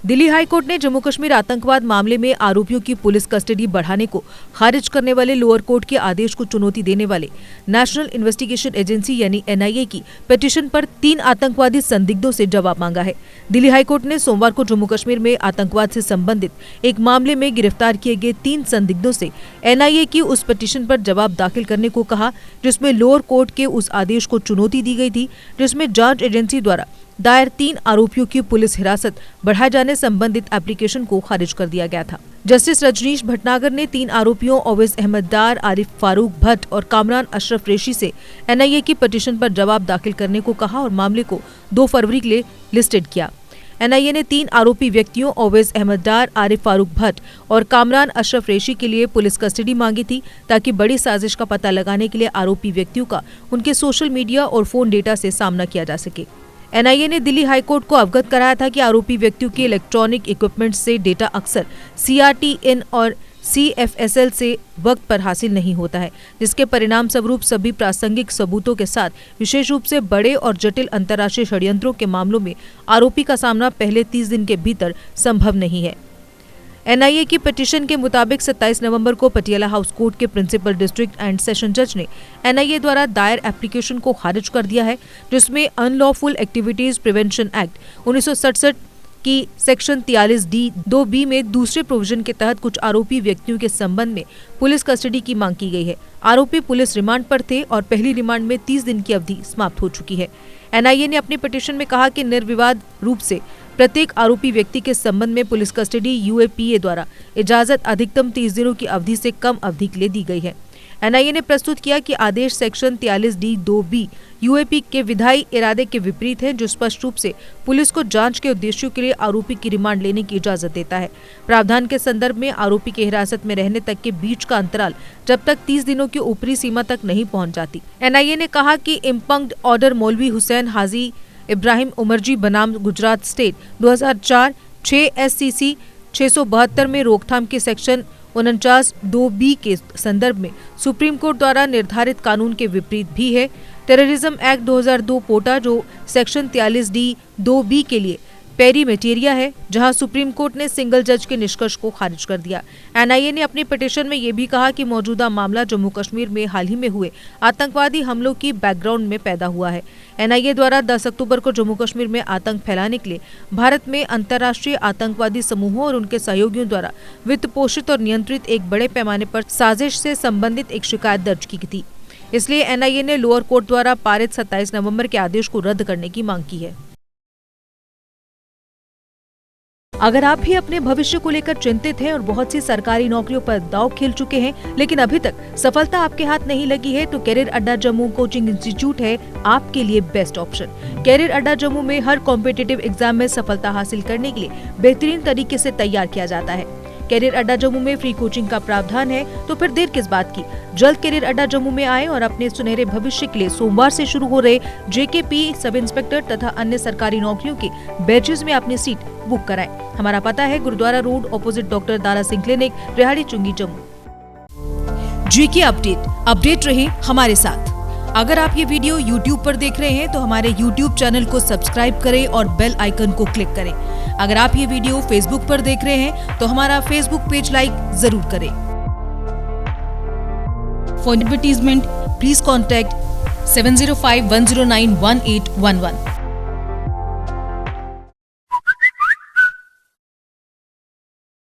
Delhi high court ने जम्मू कश्मीर आतंकवाद मामले में आरोपियों की पुलिस कस्टडी बढ़ाने को खारिज करने वाले लोअर कोर्ट के आदेश को चुनौती देने वाले नेशनल इन्वेस्टिगेशन एजेंसी यानी एनआईए की पिटीशन पर 3 आतंकवादी संदिग्धों से जवाब मांगा है। दिल्ली हाईकोर्ट ने सोमवार को जम्मू कश्मीर में आतंकवाद से संबंधित एक मामले में गिरफ्तार किए गए 3 संदिग्धों से एनआईए की उस पिटीशन पर जवाब दाखिल करने को कहा, जिसमें लोअर कोर्ट के उस आदेश को चुनौती दी गई थी, जिसमें जांच एजेंसी द्वारा दायर 3 आरोपियों की पुलिस हिरासत बढ़ाए जाने संबंधित एप्लीकेशन को खारिज कर दिया गया था। जस्टिस रजनीश भटनागर ने 3 आरोपियों ओवैस अहमद डार, आरिफ फारूक भट्ट और कामरान अशरफ रेशी से एनआईए की पिटीशन पर जवाब दाखिल करने को कहा और मामले को 2 फरवरी के लिए लिस्टेड किया। एनआईए ने 3 आरोपी व्यक्तियों ओवैस अहमद डार, आरिफ फारूक भट्ट और कामरान अशरफ रेशी के लिए पुलिस कस्टडी मांगी थी, ताकि बड़ी साजिश का पता लगाने के लिए आरोपी व्यक्तियों का उनके सोशल मीडिया और फोन डेटा से सामना किया जा सके। एनआईए ने दिल्ली हाईकोर्ट को अवगत कराया था कि आरोपी व्यक्तियों के इलेक्ट्रॉनिक इक्विपमेंट से डेटा अक्सर सीआरटीएन और सीएफएसएल से वक्त पर हासिल नहीं होता है, जिसके परिणाम स्वरूप सभी प्रासंगिक सबूतों के साथ विशेष रूप से बड़े और जटिल अंतर्राष्ट्रीय षड्यंत्रों के मामलों में आरोपी का सामना पहले 30 दिन के भीतर संभव नहीं है। एनआईए की पिटीशन के मुताबिक 27 नवंबर को पटियाला हाउस कोर्ट के प्रिंसिपल डिस्ट्रिक्ट एंड सेशन जज ने एनआईए द्वारा दायर एप्लीकेशन को खारिज कर दिया है, जिसमें अनलॉफुल एक्टिविटीज प्रिवेंशन एक्ट 1967 की सेक्शन 43D(2)(b) में दूसरे प्रोविजन के तहत कुछ आरोपी व्यक्तियों के संबंध में पुलिस कस्टडी की मांग की गई है। आरोपी पुलिस रिमांड पर थे और पहली रिमांड में 30 दिन की अवधि समाप्त हो चुकी है। एनआईए ने अपनी पिटीशन में कहा कि निर्विवाद रूप से प्रत्येक आरोपी व्यक्ति के संबंध में पुलिस कस्टडी यूएपीए द्वारा इजाजत अधिकतम 30 दिनों की अवधि से कम अवधि के लिए दी गई है। एनआईए ने प्रस्तुत किया कि आदेश सेक्शन 43D(2)(b) यूएपी के विधायी इरादे के विपरीत है, जो स्पष्ट रूप से पुलिस को जांच के उद्देश्यों के लिए आरोपी की रिमांड लेने की इजाजत देता है। प्रावधान के संदर्भ में आरोपी के हिरासत में रहने तक के बीच का अंतराल जब तक 30 दिनों की ऊपरी सीमा तक नहीं पहुंच जाती। एनआईए ने कहा कि इम्पंग्ड ऑर्डर मौलवी हुसैन हाजी इब्राहिम उमरजी बनाम गुजरात स्टेट 2004 6 SCC 672 में रोकथाम के सेक्शन 49(2)(b) के संदर्भ में सुप्रीम कोर्ट द्वारा निर्धारित कानून के विपरीत भी है। टेररिज्म एक्ट 2002 पोटा, जो सेक्शन 43D(2)(b) के लिए पेरीमेटेरिया है, जहां सुप्रीम कोर्ट ने सिंगल जज के निष्कर्ष को खारिज कर दिया। एनआईए ने अपनी पिटीशन में ये भी कहा कि मौजूदा मामला जम्मू कश्मीर में हाल ही में हुए आतंकवादी हमलों की बैकग्राउंड में पैदा हुआ है। एनआईए द्वारा 10 अक्टूबर को जम्मू कश्मीर में आतंक फैलाने के लिए भारत में अंतर्राष्ट्रीय आतंकवादी समूहों और उनके सहयोगियों द्वारा वित्त पोषित और नियंत्रित एक बड़े पैमाने पर साजिश से संबंधित एक शिकायत दर्ज की थी। इसलिए एनआईए ने लोअर कोर्ट द्वारा पारित 27 नवंबर के आदेश को रद्द करने की मांग की है। अगर आप भी अपने भविष्य को लेकर चिंतित हैं और बहुत सी सरकारी नौकरियों पर दांव खेल चुके हैं, लेकिन अभी तक सफलता आपके हाथ नहीं लगी है, तो कैरियर अड्डा जम्मू कोचिंग इंस्टीट्यूट है आपके लिए बेस्ट ऑप्शन। कैरियर अड्डा जम्मू में हर कॉम्पिटिटिव एग्जाम में सफलता हासिल करने के लिए बेहतरीन तरीके से तैयार किया जाता है। कैरियर अड्डा जम्मू में फ्री कोचिंग का प्रावधान है, तो फिर देर किस बात की। जल्द कैरियर अड्डा जम्मू में आए और अपने सुनहरे भविष्य के लिए सोमवार से शुरू हो रहे जेकेपी, सब इंस्पेक्टर तथा अन्य सरकारी नौकरियों के बैचेस में अपनी सीट बुक कराएं। हमारा पता है Gurudwara road, opposite doctor Dara Singh clinic, Rehari Chungi, Jammu. GK update रहे हमारे साथ। अगर आप ये वीडियो YouTube पर देख रहे हैं तो हमारे YouTube चैनल को सब्सक्राइब करें और बेल आइकन को क्लिक करें। अगर आप ये वीडियो Facebook पर देख रहे हैं तो हमारा Facebook पेज लाइक जरूर करें। For advertisement please contact 7051091811।